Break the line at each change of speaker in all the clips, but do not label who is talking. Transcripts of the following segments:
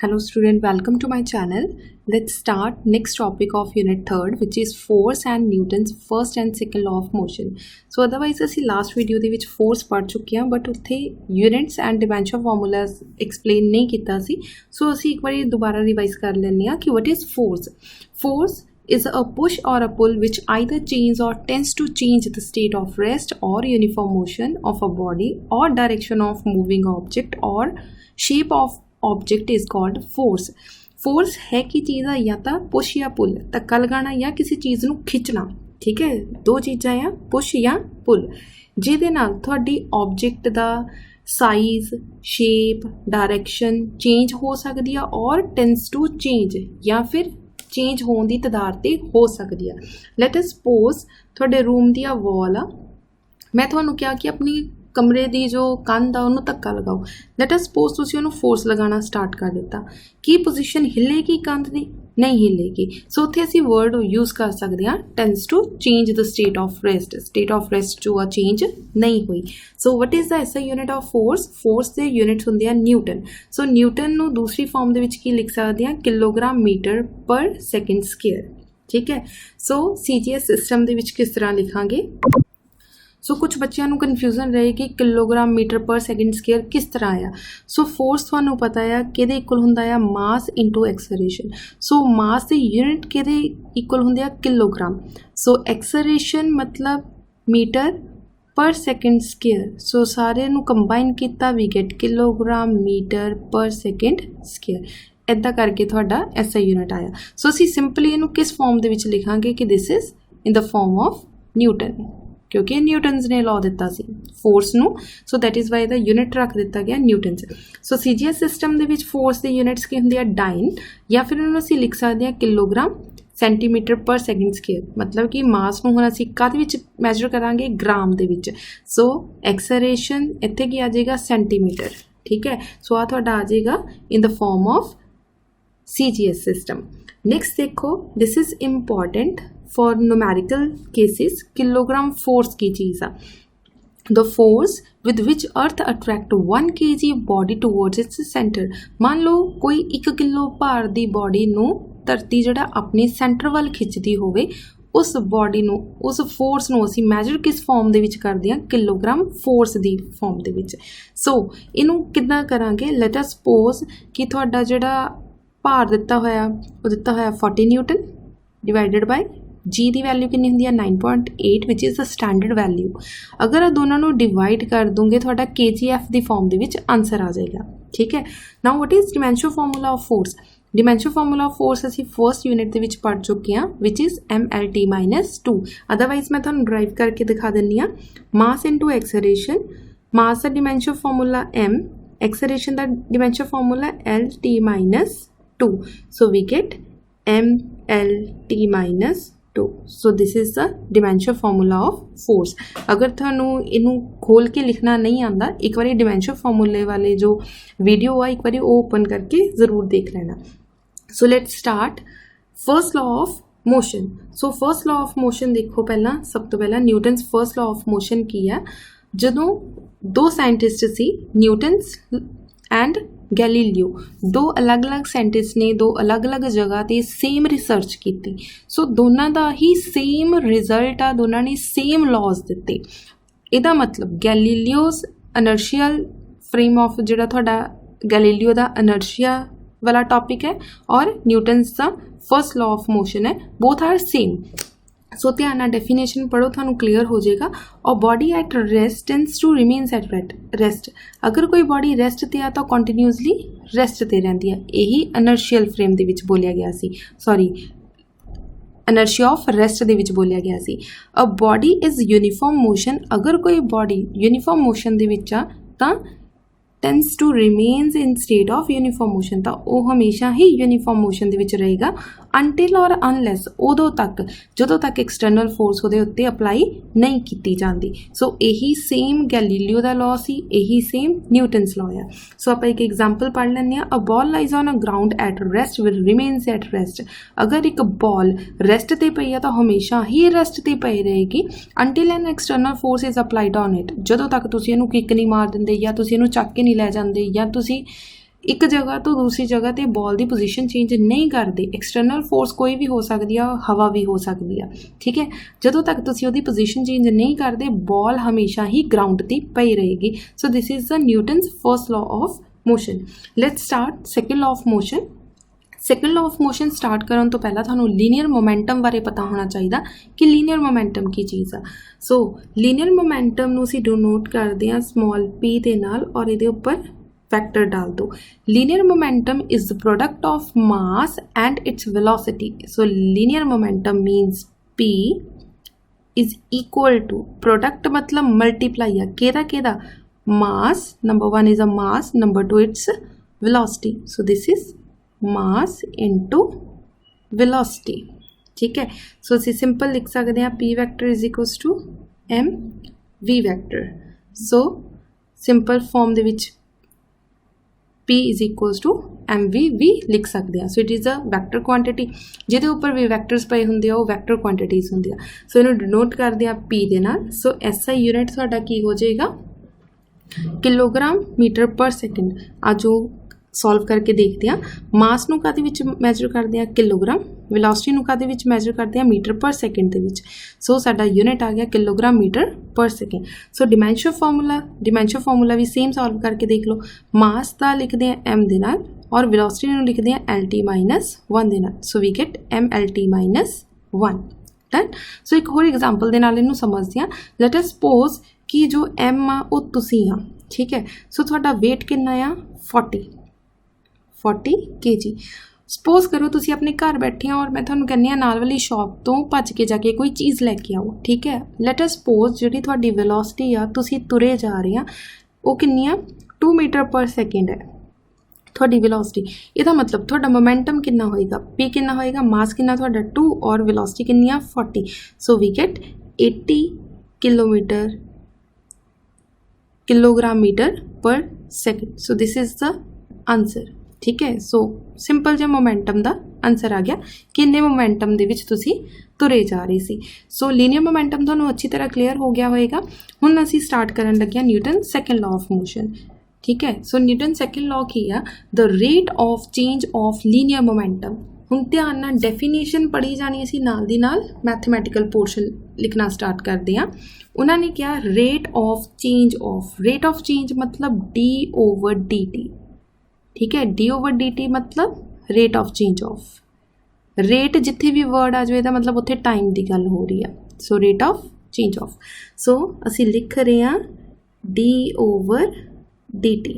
Hello student, welcome to my channel. Let's start next topic of unit 3rd which is force and Newton's first and second law of motion. So otherwise ਅਸੀਂ last video ਦੇ ਵਿੱਚ force ਪੜ੍ਹ ਚੁੱਕੇ ਹਾਂ but ਉੱਥੇ units and dimension formulas explain ਨਹੀਂ ਕੀਤਾ ਸੀ. So ਅਸੀਂ ਇੱਕ ਵਾਰੀ ਦੁਬਾਰਾ ਰਿਵਾਈਜ਼ ਕਰ ਲੈਂਦੇ ਹਾਂ ਕਿ what is force. Force is a push or a pull which either changes or tends to change the state of rest or uniform motion of a body or direction of moving object or shape of object is called force. Force है कि चीज़ आ या तो push या पुल, धक्का लगाना या किसी चीज़ ਨੂੰ खिंचना. ठीक है, दो चीज़ां आ पुश या पुल ਜਿਹਦੇ ਨਾਲ ਤੁਹਾਡੀ ऑब्जेक्ट ਦਾ साइज़ शेप डायरैक्शन चेंज हो सकती है और टेंस टू चेंज या फिर चेंज होने की तादाद ते हो सकती है. लेट अस सपोज ਤੁਹਾਡੇ रूम दी वॉल आ, मैं ਤੁਹਾਨੂੰ ਕਿਹਾ कि अपनी कमरे की जो कंध आ उन्होंने धक्का लगाओ. लेट अस सपोज तुसी उन्होंने फोर्स लगाना स्टार्ट कर दिता कि पोजीशन हिलेगी कंध की नहीं हिलेगी. सो उत्थे असी वर्ड यूज़ कर सकते हैं tends to change the state of rest. State of rest जो आ चेंज नहीं हुई. So what is the SI unit of force. Force के यूनिट्स होंगे न्यूटन. सो न्यूटन नू दूसरी फॉर्म दे विच की लिख सकते हैं kilogram metre per second square. ठीक है, सो CGS सिस्टम दे विच किस तरह लिखांगे. सो कुछ बच्चों को कन्फ्यूजन रहेगी kilogram metre per second square किस तरह आया. सो फोर्स थानू पता है कि इक्वल होंदा है मास इंटू एक्सलरेशन. सो मास की यूनिट कि इक्वल होंदे आ किलोग्राम. सो एक्सलरेशन मतलब मीटर पर सैकेंड स्केयर. सो सारे नू कंबाइन किया we get kilogram metre per second square. इदा करके थोड़ा ऐसा यूनिट आया. सो असी सिंपली इनू किस फॉर्म दे विच लिखांगे कि this is in the form of Newton क्योंकि न्यूटन्स ने लॉ दिता सी फोर्स नू. So that is why the unit रख दिता गया Newton's. So CGS system they which force के यूनिट्स की होंगे डाइन या फिर उन्होंने असीं लिख सकते हैं किलोग्राम सेंटीमीटर पर सैकेंड स्केयर. मतलब कि मास नू हुण असीं काहदे विच मैजर करांगे ग्राम दे विच. सो एक्सलरेशन इत्थे की आ जाएगा सेंटीमीटर. ठीक है, सो आ तुहाडा आ जाएगा in the form of CGS system. Next देखो, this is important for numerical cases. Kilogram force की चीज़ आ. The force with which earth attract 1 kg body towards its centre. मान लो कोई 1 किलो भार की बॉडी नू धरती जिहड़ा अपने सेंटर वाल खिंचदी होवे, उस बॉडी नू उस फोर्स नू असीं मैजर किस फॉर्म दे विच करदे हां किलोग्राम फोर्स दी फॉर्म दे विच. सो इनू किद्दां करांगे. लेट अस सपोज कि तुहाडा जिहड़ा भार दिता होया वो दिता होया 40 न्यूटन डिवाइडेड बाय जी की वैल्यू कितनी होंगी 9.8 which is the standard value. अगर आ दोनों को डिवाइड कर दोगे थोड़ा KGF की फॉर्म के आंसर आ जाएगा. ठीक है, now what is dimension formula of force. Dimension formula of force असी फर्स्ट यूनिट के पढ़ चुके हैं विच इज़ MLT-2. अदरवाइज मैं तुहानूं ड्राइव करके दिखा दिंदी हाँ. Mass into acceleration. मास का डिमेंशन फार्मूला M, एक्सलरेशन का dimension formula LT-2. So we get MLT-2. So this is the dimension formula of force. अगर थानू इनू खोल के लिखना नहीं आता, एक बार डिमेंशन फार्मूले वाले जो वीडियो आ एक बार ओपन करके ज़रूर देख लेना. So let start first law of motion. So first law of motion देखो, पहला सब तो पहला Newton's first law of motion की है. जदों दो साइंटिस्ट सी न्यूटन्स एंड गैलीलियो, दो अलग अलग साइंटिस्ट ने दो अलग अलग जगह पर सेम रिसर्च की. सो दोनों का ही सेम रिजल्ट आ, दोनों ने सेम लॉज दिते. इहदा मतलब गैलीलियोज अनर्शियल फ्रेम ऑफ जिहड़ा तुहाडा गैलीलियो का अनर्शिया वाला टॉपिक है और न्यूटन्स का फर्स्ट लॉ ऑफ मोशन है, बोथ आर सेम. सो ध्यान नाल डेफिनेशन पढ़ो, थानू क्लीयर हो जाएगा. और body at rest tends to remains at rest. अगर कोई बॉडी रेस्ट ते आ तो कंटिन्यूसली रेस्ट ते रहिंदी है. यही अनर्शियल फ्रेम दे विच बोलिया गया सी, सॉरी अनर्शिया ऑफ रेस्ट दे विच बोलिया गया सी. A body is uniform motion. अगर कोई बॉडी यूनीफॉर्म मोशन दे विच आ तां tends to remains in state of uniform motion. तो वह हमेशा ही यूनीफॉर्म मोशन दे विच रहेगा अंटिल और अनलैस उदों तक जदों तक एक्सटर्नल फोर्स उहदे उत्ते अप्लाई नहीं की जाती. सो यही सेम गैलीलियो का लॉ सी, यही सेम न्यूटन्स लॉ है. सो आप एक एग्जाम्पल पढ़ लें. A ball lies on a ground at rest will remains at rest. अगर एक बॉल रेस्ट ते पई है तो हमेशा ही रेस्ट ते पई रहेगी until an external force is applied on it. जदों तक तुसीं इहनूं किक नहीं मार दिंदे या तुसीं इहनूं चक के नहीं लै जांदे या तुसीं एक जगह तो दूसरी जगह ते बॉल की पोजीशन चेंज नहीं करते। एक्सटर्नल फोर्स कोई भी हो सकती है, हवा भी हो सकती है, ठीक है। जदों तक तुसीं उहदी पोजीशन चेंज नहीं करते बॉल हमेशा ही ग्राउंड ते पई रहेगी। So this is the Newton's first law of motion. Let's start second law of motion. Second law of motion start करन तो पहला तुहानूं लीनियर मोमेंटम बारे पता होना चाहिए कि लीनियर मोमेंटम की चीज़ आ। सो लीनियर मोमेंटम नूं असीं डिनोट करदे हां स्मॉल p दे नाल और इहदे उपर वैक्टर डाल दो। Linear momentum is the product of mass and its velocity. So linear momentum means p is equal to product मतलब मल्टीप्लाई है केदा mass, number one is a mass, number two its velocity. So this is mass into velocity, ठीक है। So असीं simple लिख सकते हैं p vector is equals to m v vector. So simple form दे विच p is equals to M we लिख सकते हैं। So it is a vector quantity जिहदे उपर भी वैक्टर्स पए हुंदे आ वो वैक्टर क्वांटिटीज़ हुंदी आ। सो इहनूं डिनोट करदे आ p दे नाल। सो SI यूनिट तुहाडा की हो जाएगा किलोग्राम मीटर पर सैकेंड। आज जो सॉल्व करके देखते हैं मास नूं काहदे विच मैजर करते हैं किलोग्राम, वेलोसिटी नूं काहदे विच मैजर करते हैं मीटर पर सैकेंड दे विच। सो साडा यूनिट आ गया किलोग्राम मीटर पर सैकेंड। सो डिमेंशन फार्मूला भी सेम सॉल्व करके देख लो। मास दा लिखते हैं m दे नाल और वेलोसिटी नूं लिखते हैं LT माइनस 1 दे नाल। So we get MLT minus 1 done. So एक होर एग्जाम्पल दे नाल इहनूं समझदे हां। लेट अस सपोज कि जो m आ वो तुसीं आ, ठीक है। सो तुहाडा वेट कितना आ 40 kg। सपोज करो तुसी अपने घर बैठे हो और मैं तुहानूं कहनी नाल वाली शॉप तो भज के जाके कोई चीज़ लैके आओ, ठीक है। लेट अस सपोज जिहड़ी तुहाडी वेलोसिटी आ तुसी तुरे जा रहे हैं वो कितनी आ 2 मीटर पर सैकेंड है तुहाडी वेलोसिटी। इहदा मतलब तुहाडा मोमेंटम कितना होएगा, p कितना होएगा, मास कितना तुहाडा 2 और वेलोसिटी कितनी आ 40। So we get 80 kilogram metre per second. So this is the answer, ठीक है। सो सिंपल जो मोमेंटम का आंसर आ गया कि इन्ने मोमेंटम दे विच तुसी तुरे जा रहे सी। सो लीनियर मोमेंटम तुहानूं अच्छी तरह क्लीयर हो गया होएगा। हुण असीं स्टार्ट करन लगे Newton second law of motion, ठीक है। सो न्यूटन सैकेंड लॉ की आ the rate of change of linear momentum. हुण ध्यान नाल डेफिनेशन पढ़ी जानी, असीं नाल दी नाल मैथमैटिकल पोर्शन लिखना स्टार्ट करते हैं। उन्होंने क्या रेट ऑफ चेंज मतलब d/dt, ठीक है। d/dt मतलब rate of change of, rate जिथे भी वर्ड आ जाए मतलब उत्थे टाइम की गल हो रही है। So rate of change of. So असी लिख रहे हैं d/dt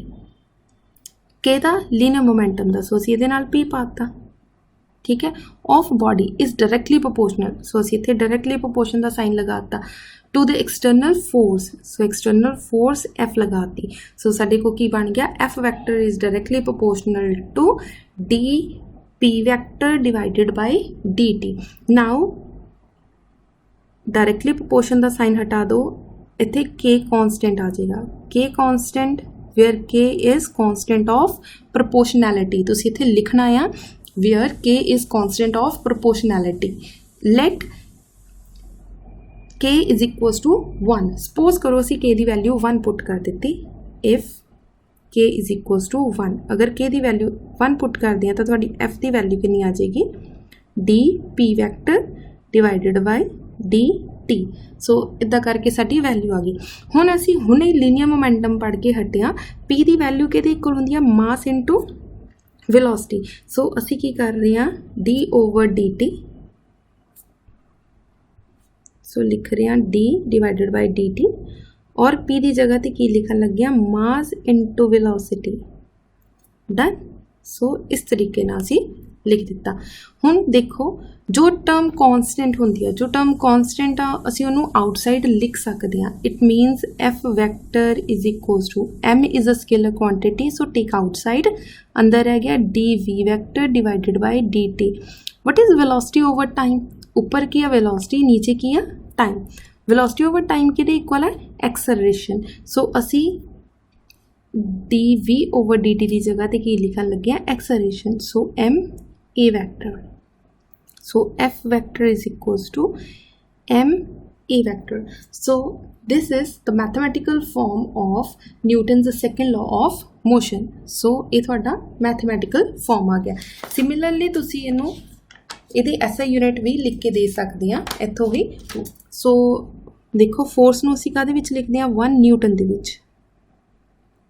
केदा लीनियर मोमेंटम का। सो असी इहदे नाल p पाता, ठीक है। Of body is directly proportional. So असी इत्थे डायरैक्टली प्रोपोर्शन का साइन लगाता to the external force. So external force F लगाती। सो साडे को की बन गया F vector is directly proportional to dp vector divided by dt। Now directly proportion का साइन हटा दो, इत्थे k कॉन्स्टेंट आ जाएगा। k constant where k is constant of proportionality. तुसीं इत्थे लिखना आ where k is constant of proportionality. Let k is equals to 1. Suppose करो असी k की वैल्यू 1 पुट कर देती। if k is equals to 1, अगर k की वैल्यू 1 पुट कर दिया तो थोड़ी f की वैल्यू कितनी आ जाएगी dp vector divided by dt। सो इदा करके साडी वैल्यू आ गई। हुण असी हुणे लीनियर मोमेंटम पढ़ के हटे हाँ। p की वैल्यू किहदे इक्वल हुंदी है मास इनटू वेलोसिटी। सो असी की कर रहे हैं d/dt। सो लिख रहे हैं d डिवाइडेड बाय dt और p की जगह ते की लिखन लगे मास इनटू वेलोसिटी। डन। सो इस तरीके नाल असी लिख दिता। हुण देखो जो टर्म कॉन्सटेंट होंदी है, जो टर्म कॉन्सटेंट आ असी उन्होंने आउटसाइड लिख सकते हैं। It means F vector is equals to M is a scalar quantity. So take outside, अंदर रह गया dv vector divided by dt। What is velocity over time? ऊपर की है वेलोसिटी, नीचे की है टाइम। वेलोसिटी ओवर टाइम के लिए इक्वल है एक्सेलरेशन। सो असी dv ओवर dt की जगह ते की लिखन लगे acceleration. So m a vector. So F vector is equals to m A vector. So this is the mathematical form of Newton's second law of motion. So ਇਹ ਤੁਹਾਡਾ mathematical form ਆ ਗਿਆ। Similarly ਤੁਸੀਂ ਇਹਨੂੰ ਇਹਦੀ SI ਯੂਨਿਟ ਵੀ ਲਿਖ ਕੇ ਦੇ ਸਕਦੇ ਆ ਇੱਥੋਂ ਵੀ। ਸੋ ਦੇਖੋ ਫੋਰਸ ਨੂੰ ਅਸੀਂ ਕਾਹਦੇ ਵਿੱਚ ਲਿਖਦੇ ਆ 1 ਨਿਊਟਨ ਦੇ ਵਿੱਚ,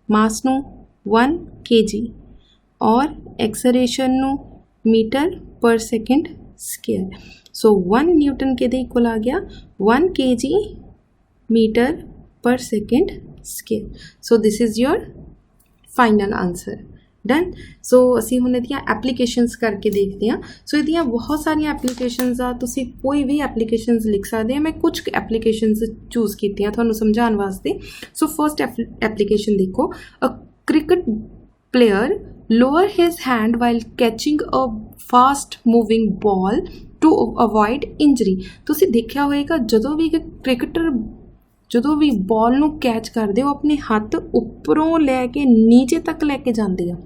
ਮਾਸ ਨੂੰ 1 kg और एक्सलेरेशन ਨੂੰ metre per second square. So 1 Newton के इक्वल आ गया 1 kg metre per second square. So this is your final answer done. So असी हुण इहदियां एप्लीकेशनस करके देखते हैं। सो इहदियां बहुत सारिया एप्लीकेशनस आ, तुसी कोई भी एप्लीकेशनस लिख सकते हैं। मैं कुछ एप्लीकेशनस चूज़ कीतियां तुहानूं समझाउण वास्ते। सो फर्स्ट एप्लीकेशन देखो, a cricket player lower his hand while catching a fast moving ball to avoid injury। ਤੁਸੀਂ ਦੇਖਿਆ ਹੋਏਗਾ ਜਦੋਂ ਵੀ ਕ੍ਰਿਕਟਰ ਜਦੋਂ ਵੀ ਬॉल ਨੂੰ ਕੈਚ ਕਰਦੇ ਉਹ ਆਪਣੇ ਹੱਥ ਉੱਪਰੋਂ ਲੈ ਕੇ ਨੀਚੇ ਤੱਕ ਲੈ ਕੇ ਜਾਂਦੇ ਆ।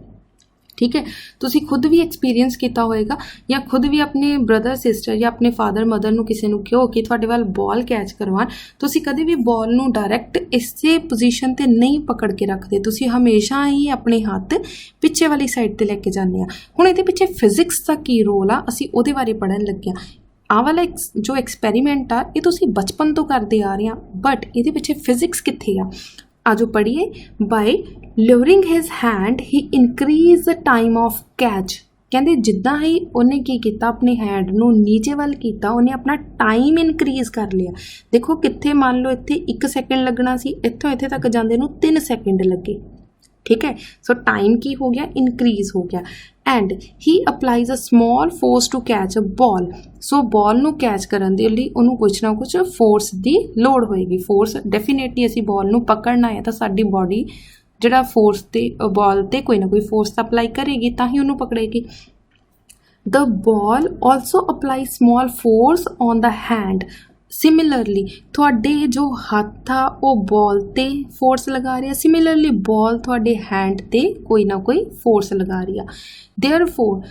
ठीक है, तुसी खुद भी एक्सपीरियंस किया होएगा या खुद भी अपने ब्रदर सिस्टर या अपने फादर मदर नूं किसी नूं कहो कि तुहाडे वाल बॉल कैच करवाण, तुसी कदे भी बॉल नूं डायरैक्ट इसे पोजीशन ते नहीं पकड़ के रखते, तुसी हमेशा ही अपने हाथ पिछे वाली साइड ते लैके जांदे आ। हुण इहदे पिछे फिजिक्स दा की रोल आ, असीं उहदे बारे पढ़न लगे आ। आ वाला जो एक्सपैरीमेंट आ ये तुसी बचपन तो करते आ रहे हैं, बट इहदे पिछे फिजिक्स कित्थे आ, आजो पढ़िए। By lowering his hand he increase the time of catch। कहते जिदा ही उन्हें की किया अपने हैंड नूं नीचे वाल किया, उन्हें अपना टाइम इनक्रीज कर लिया। देखो कित्थे मान लो इत्थे 1 सैकेंड लगना सी, इत्थों इत्थे तक जांदे नूं 3 सैकेंड लगे। ठीक है, सो टाइम की हो गया इनक्रीज हो गया। And he applies a small force to catch a ball. So ball नूं कैच करन दे लई उहनूं कुछ ना कुछ फोर्स की लोड़ होएगी। फोर्स डेफिनेटली असीं बॉल नूं पकड़ना है तो साडी बॉडी जिहड़ा फोर्स ते बॉल ते कोई ना कोई फोर्स अप्लाई करेगी तां ही उहनूं पकड़ेगी। The ball also apply small force on the hand. Similarly थोड़े जो हथ आ वो बॉल ते फोर्स लगा रहा, सिमिलरली बॉल थोड़े हैंड ते कोई ना कोई फोर्स लगा रही है। Therefore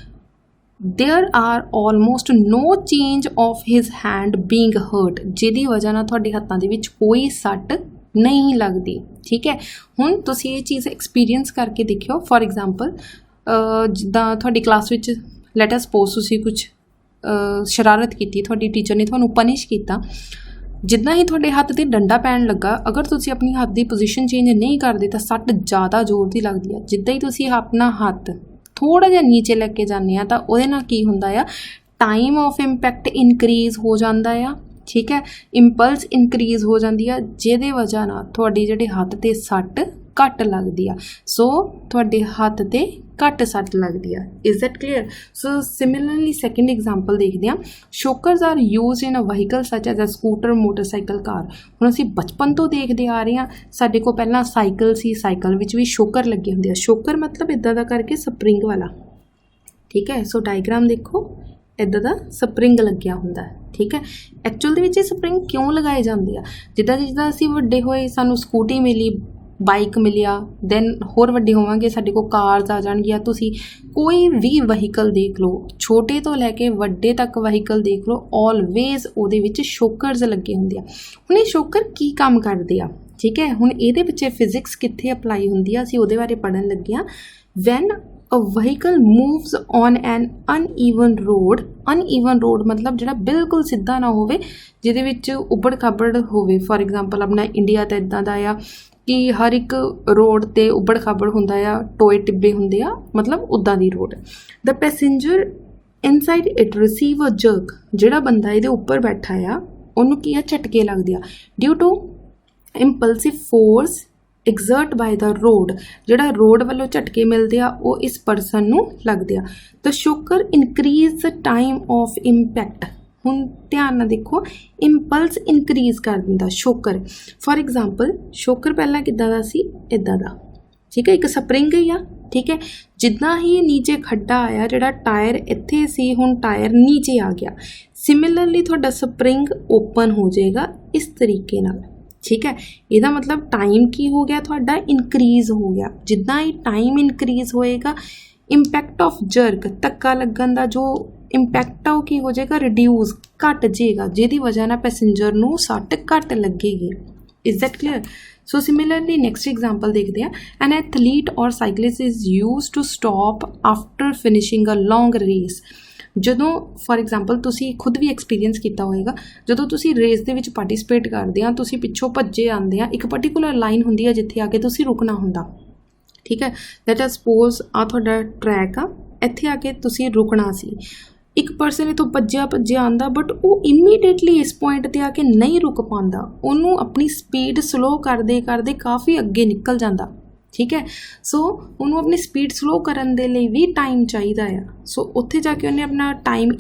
there are almost no change of his hand being hurt, जिहदी वजह नाल थोड़े हत्थां दे विच कोई सट नहीं लगती। ठीक है, हुण तुसीं ये चीज़ एक्सपीरियंस करके देखियो। फॉर एग्जाम्पल जिद्दां तुहाडी class which let us suppose तुसीं कुछ शरारत की, थोड़ी टीचर ने थोड़ा पनिश किया, जिदा ही थोड़े हाथ से डंडा पैन लगा, अगर तुसी अपनी हाथ की पोजीशन चेंज नहीं करते तो सट ज़्यादा जोर की लगती है। जिदा ही तुसी अपना हाथ थोड़ा जिहा नीचे लैके जाने तो उहदे नाल की हुंदा आ, टाइम ऑफ इंपैक्ट इनक्रीज हो जाता है। ठीक है, इंपल्स इनक्रीज हो जाती है, जिहदे वजह नाल थोड़े जिहड़े हाथ ते सट घट लगती है। सो थोड़े हाथ ते घट सट लगती है। Is that clear? So similarly second example देखते हैं। Shockers are use in a vehicle such as a scooter motorcycle car. हुण असीं बचपन तो देखते आ रहे हैं, साडे कोल पहलां साइकिल सी, साइकिल विच भी शोकर लगे हुंदे आ। शोकर मतलब इदां दा करके स्प्रिंग वाला। ठीक है, सो डायग्राम देखो, इदां दा स्प्रिंग लग्या हुंदा है। ठीक है, एक्चुअल दे विच स्प्रिंग क्यों लगाए जांदे आ? जिद्दां जिद्दां असीं वड्डे होए सानूं स्कूटी मिली, बाइक मिलिया, दैन होर वड्डे होवांगे साडे कोल कार्स आ जाणगियां। तुसीं कोई भी वहीकल देख लो, छोटे तो लैके वड्डे तक वहीकल देख लो, ऑलवेज उहदे विच शोकर्स लगे हुंदे आ। हुण ये शोकर की काम करदे आ? ठीक है, हुण इहदे पिछे फिजिक्स कित्थे अप्लाई हुंदी आ, असीं उहदे बारे पढ़न लगे आ। When a vehicle moves on an uneven road, uneven road मतलब जिहड़ा बिल्कुल सीधा ना होवे, जिहदे विच उबड़ खाबड़ होवे। फॉर एग्जाम्पल अपना इंडिया तो इदां दा आ कि हर एक रोड ते उबड़ खाबड़ हुंदा आ, टोए टिब्बे हुंदे आ, मतलब उदां दी road. The passenger inside it receive a jerk, जिहड़ा बंदा इहदे उपर बैठा आ उहनूं की झटके लगदे आ due to impulsive force exert by the road. जिहड़ा रोड वालों झटके मिलते आ वो इस परसन नूं लगदे आ। The shocker increase the time of impact. हुण ध्यान नाल देखो, इंपल्स इनक्रीज कर दिंदा शोकर। फॉर एग्जाम्पल शोकर पहला किद्दां दा सी, इदां दा। ठीक है, एक स्प्रिंग ही आ। ठीक है, जिद्दां ही नीचे खड्डा आया, जिहड़ा टायर इत्थे सी हुण टायर नीचे आ गया। सिमिलरली तुहाडा स्प्रिंग ओपन हो जाएगा इस तरीके नाल। ठीक है, इहदा मतलब टाइम की हो गया, तुहाडा इनक्रीज हो गया। जिद्दां ही टाइम इनक्रीज होएगा ਇੰਪੈਕਟ ਆਫ ਜਰਕ, ਧੱਕਾ ਲੱਗਣ ਦਾ ਜੋ ਇੰਪੈਕਟ ਆ ਉਹ ਕੀ ਹੋ ਜਾਏਗਾ, ਰਿਡਿਊਸ, ਘਟ ਜਾਏਗਾ, ਜਿਹਦੀ ਵਜ੍ਹਾ ਨਾਲ ਪੈਸੇਂਜਰ ਨੂੰ ਸੱਟ ਘੱਟ ਲੱਗੇਗੀ। Is that clear? So similarly next example ਦੇਖਦੇ ਹਾਂ। An athlete or cyclist is use to stop after finishing a long race. ਜਦੋਂ ਫੋਰ ਐਗਜ਼ਾਮਪਲ ਤੁਸੀਂ ਖੁਦ ਵੀ ਐਕਸਪੀਰੀਅੰਸ ਕੀਤਾ ਹੋਏਗਾ, ਜਦੋਂ ਤੁਸੀਂ ਰੇਸ ਦੇ ਵਿੱਚ ਪਾਰਟੀਸਪੇਟ ਕਰਦੇ ਆ, ਤੁਸੀਂ ਪਿੱਛੋਂ ਭੱਜੇ ਆਉਂਦੇ ਆ, ਇੱਕ ਪਰਟੀਕੂਲਰ ਲਾਈਨ ਹੁੰਦੀ ਆ ਜਿੱਥੇ ਆ ਕੇ ਤੁਸੀਂ ਰੁਕਣਾ ਹੁੰਦਾ, ਠੀਕ ਹੈ। ਲੈਟ ਅਸ ਸਪੋਜ਼ ਆ ਤੁਹਾਡਾ ਟਰੈਕ ਆ, ਇੱਥੇ ਆ ਕੇ ਤੁਸੀਂ ਰੁਕਣਾ ਸੀ। ਇੱਕ ਪਰਸਨ ਇੱਥੋਂ ਭੱਜਿਆ ਆਉਂਦਾ, ਬਟ ਉਹ ਇਮੀਡੀਏਟਲੀ ਇਸ ਪੁਆਇੰਟ 'ਤੇ ਆ ਕੇ ਨਹੀਂ ਰੁਕ ਪਾਉਂਦਾ, ਉਹਨੂੰ ਆਪਣੀ ਸਪੀਡ ਸਲੋ ਕਰਦੇ ਕਾਫੀ ਅੱਗੇ ਨਿਕਲ ਜਾਂਦਾ, ਠੀਕ ਹੈ। ਸੋ ਉਹਨੂੰ ਆਪਣੀ ਸਪੀਡ ਸਲੋ ਕਰਨ ਦੇ ਲਈ ਵੀ ਟਾਈਮ ਚਾਹੀਦਾ ਆ। ਸੋ ਉੱਥੇ ਜਾ ਕੇ ਉਹਨੇ ਆਪਣਾ ਟਾਈਮ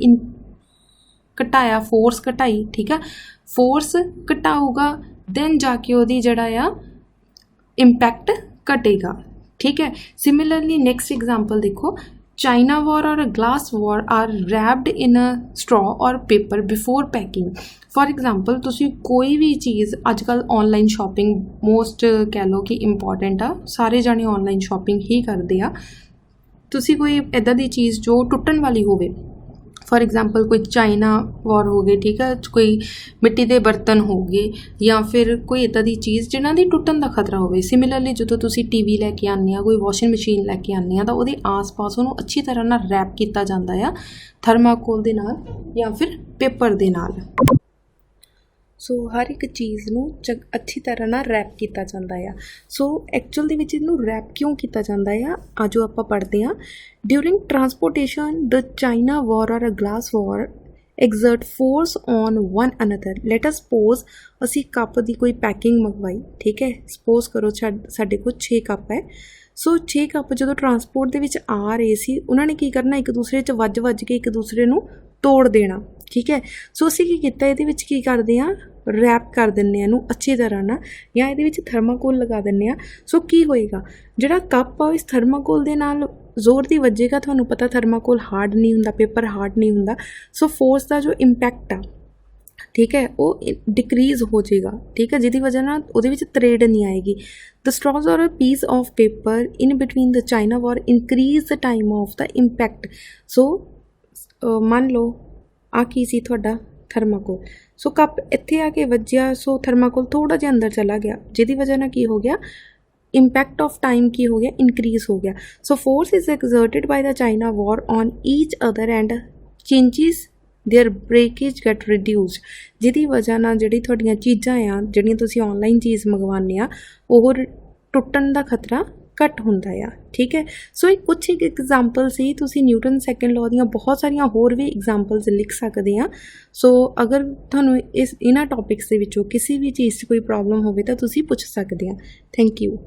ਘਟਾਇਆ, ਫੋਰਸ ਘਟਾਈ, ਠੀਕ ਆ। ਫੋਰਸ ਘਟਾਊਗਾ ਦੈਨ ਜਾ ਕੇ ਉਹਦੀ ਜਿਹੜਾ ਆ ਇੰਪੈਕਟ ਘਟੇਗਾ, ਠੀਕ ਹੈ। ਸਿਮਿਲਰਲੀ ਨੈਕਸਟ ਐਗਜ਼ਾਮਪਲ ਦੇਖੋ। China ware or a glass ware are wrapped in a straw or paper before packing. For example, ਤੁਸੀਂ ਕੋਈ ਵੀ ਚੀਜ਼ ਅੱਜ ਕੱਲ੍ਹ ਔਨਲਾਈਨ ਸ਼ਾਪਿੰਗ ਮੋਸਟ ਕਹਿ ਲਓ ਕਿ ਇੰਪੋਰਟੈਂਟ ਆ, ਸਾਰੇ ਜਾਣੇ ਔਨਲਾਈਨ ਸ਼ਾਪਿੰਗ ਹੀ ਕਰਦੇ ਆ। ਤੁਸੀਂ ਕੋਈ ਇੱਦਾਂ ਦੀ ਚੀਜ਼ ਜੋ ਟੁੱਟਣ ਵਾਲੀ ਹੋਵੇ, ਫੋਰ ਐਗਜ਼ਾਮਪਲ ਕੋਈ ਚਾਈਨਾ ਵਾਰ ਹੋ ਗਏ, ਠੀਕ ਹੈ, ਕੋਈ ਮਿੱਟੀ ਦੇ ਬਰਤਨ ਹੋ ਗਏ, ਜਾਂ ਫਿਰ ਕੋਈ ਇੱਦਾਂ ਦੀ ਚੀਜ਼ ਜਿਨ੍ਹਾਂ ਦੀ ਟੁੱਟਣ ਦਾ ਖਤਰਾ ਹੋਵੇ। ਸਿਮਿਲਰਲੀ ਜਦੋਂ ਤੁਸੀਂ ਟੀਵੀ ਲੈ ਕੇ ਆਉਂਦੇ ਆ, ਕੋਈ ਵਾਸ਼ਿੰਗ ਮਸ਼ੀਨ ਲੈ ਕੇ ਆਉਂਦੇ ਆ, ਤਾਂ ਉਹਦੇ ਆਸ-ਪਾਸ ਉਹਨੂੰ ਅੱਛੀ ਤਰ੍ਹਾਂ ਨਾਲ ਰੈਪ ਕੀਤਾ ਜਾਂਦਾ ਆ, ਥਰਮਾਕੋਲ ਦੇ ਨਾਲ ਜਾਂ ਫਿਰ ਪੇਪਰ ਦੇ ਨਾਲ। ਸੋ ਹਰ ਇੱਕ ਚੀਜ਼ ਨੂੰ ਅੱਛੀ ਤਰ੍ਹਾਂ ਨਾਲ ਰੈਪ ਕੀਤਾ ਜਾਂਦਾ ਆ। ਸੋ ਐਕਚੁਅਲ ਦੇ ਵਿੱਚ ਇਹਨੂੰ ਰੈਪ ਕਿਉਂ ਕੀਤਾ ਜਾਂਦਾ ਆ, ਅੱਜ ਆਪਾਂ ਪੜ੍ਹਦੇ ਹਾਂ। During transportation the china ware or a glass ware exert force on one another. Let us suppose ਅਸੀਂ ਕੱਪ ਦੀ ਕੋਈ ਪੈਕਿੰਗ ਮੰਗਵਾਈ, ਠੀਕ ਹੈ। ਸਪੋਜ਼ ਕਰੋ ਸਾਡੇ ਕੋਲ 6 ਕੱਪ ਹੈ। ਸੋ 6 ਕੱਪ ਜਦੋਂ ਟਰਾਂਸਪੋਰਟ ਦੇ ਵਿੱਚ ਆ ਰਹੇ ਸੀ, ਉਹਨਾਂ ਨੇ ਕੀ ਕਰਨਾ, ਇੱਕ ਦੂਸਰੇ 'ਚ ਵੱਜ ਕੇ ਇੱਕ ਦੂਸਰੇ ਨੂੰ ਤੋੜ ਦੇਣਾ, ਠੀਕ ਹੈ। ਸੋ ਅਸੀਂ ਕੀ ਕੀਤਾ, ਇਹਦੇ ਵਿੱਚ ਕੀ ਕਰਦੇ ਹਾਂ, ਰੈਪ ਕਰ ਦਿੰਦੇ ਹਾਂ ਇਹਨੂੰ ਅੱਛੀ ਤਰ੍ਹਾਂ ਨਾਲ, ਜਾਂ ਇਹਦੇ ਵਿੱਚ ਥਰਮਾਕੋਲ ਲਗਾ ਦਿੰਦੇ ਹਾਂ। ਸੋ ਕੀ ਹੋਏਗਾ, ਜਿਹੜਾ ਕੱਪ ਆ ਇਸ ਥਰਮਾਕੋਲ ਦੇ ਨਾਲ ਜ਼ੋਰ ਦੀ ਵੱਜੇਗਾ। ਤੁਹਾਨੂੰ ਪਤਾ ਥਰਮਾਕੋਲ ਹਾਰਡ ਨਹੀਂ ਹੁੰਦਾ, ਪੇਪਰ ਹਾਰਡ ਨਹੀਂ ਹੁੰਦਾ। ਸੋ ਫੋਰਸ ਦਾ ਜੋ ਇੰਪੈਕਟ ਆ, ਠੀਕ ਹੈ, ਉਹ ਡਿਕਰੀਜ਼ ਹੋ ਜਾਏਗਾ, ਠੀਕ ਹੈ, ਜਿਹਦੀ ਵਜ੍ਹਾ ਨਾਲ ਉਹਦੇ ਵਿੱਚ ਤਰੇੜ ਨਹੀਂ ਆਏਗੀ। The straws or a piece of paper in between the china ware increase the time of the impact. So ਮੰਨ ਲਓ ਆ ਕੀ ਸੀ ਤੁਹਾਡਾ ਥਰਮਾਕੋਲ। ਸੋ ਕੱਪ ਇੱਥੇ ਆ ਕੇ ਵੱਜਿਆ, ਸੋ ਥਰਮਾਕੋਲ ਥੋੜ੍ਹਾ ਜਿਹਾ ਅੰਦਰ ਚਲਾ ਗਿਆ, ਜਿਹਦੀ ਵਜ੍ਹਾ ਨਾਲ ਕੀ ਹੋ ਗਿਆ, ਇੰਪੈਕਟ ਆਫ ਟਾਈਮ ਕੀ ਹੋ ਗਿਆ, ਇਨਕਰੀਜ਼ ਹੋ ਗਿਆ। So force is exerted by the china ware on each other and changes their breakage get reduced. ਜਿਹਦੀ ਵਜ੍ਹਾ ਨਾਲ ਜਿਹੜੀ ਤੁਹਾਡੀਆਂ ਚੀਜ਼ਾਂ ਆ, ਜਿਹੜੀਆਂ ਤੁਸੀਂ ਔਨਲਾਈਨ ਚੀਜ਼ ਮੰਗਵਾਉਂਦੇ ਆ, ਉਹ ਟੁੱਟਣ ਦਾ ਖਤਰਾ ਘੱਟ ਹੁੰਦਾ ਆ, ਠੀਕ ਹੈ। ਸੋ ਇਹ ਕੁਛ ਇੱਕ ਐਗਜ਼ਾਮਪਲ ਸੀ। ਤੁਸੀਂ ਨਿਊਟਨ ਸੈਕਿੰਡ ਲਾਅ ਦੀਆਂ ਬਹੁਤ ਸਾਰੀਆਂ ਹੋਰ ਵੀ ਐਗਜ਼ਾਮਪਲਸ ਲਿਖ ਸਕਦੇ ਆ। ਸੋ ਅਗਰ ਤੁਹਾਨੂੰ ਇਹਨਾਂ ਟੌਪਿਕਸ ਦੇ ਵਿੱਚੋਂ ਕਿਸੇ ਵੀ ਚੀਜ਼ 'ਚ ਕੋਈ ਪ੍ਰੋਬਲਮ ਹੋਵੇ ਤਾਂ ਤੁਸੀਂ ਪੁੱਛ ਸਕਦੇ ਆ। Thank you.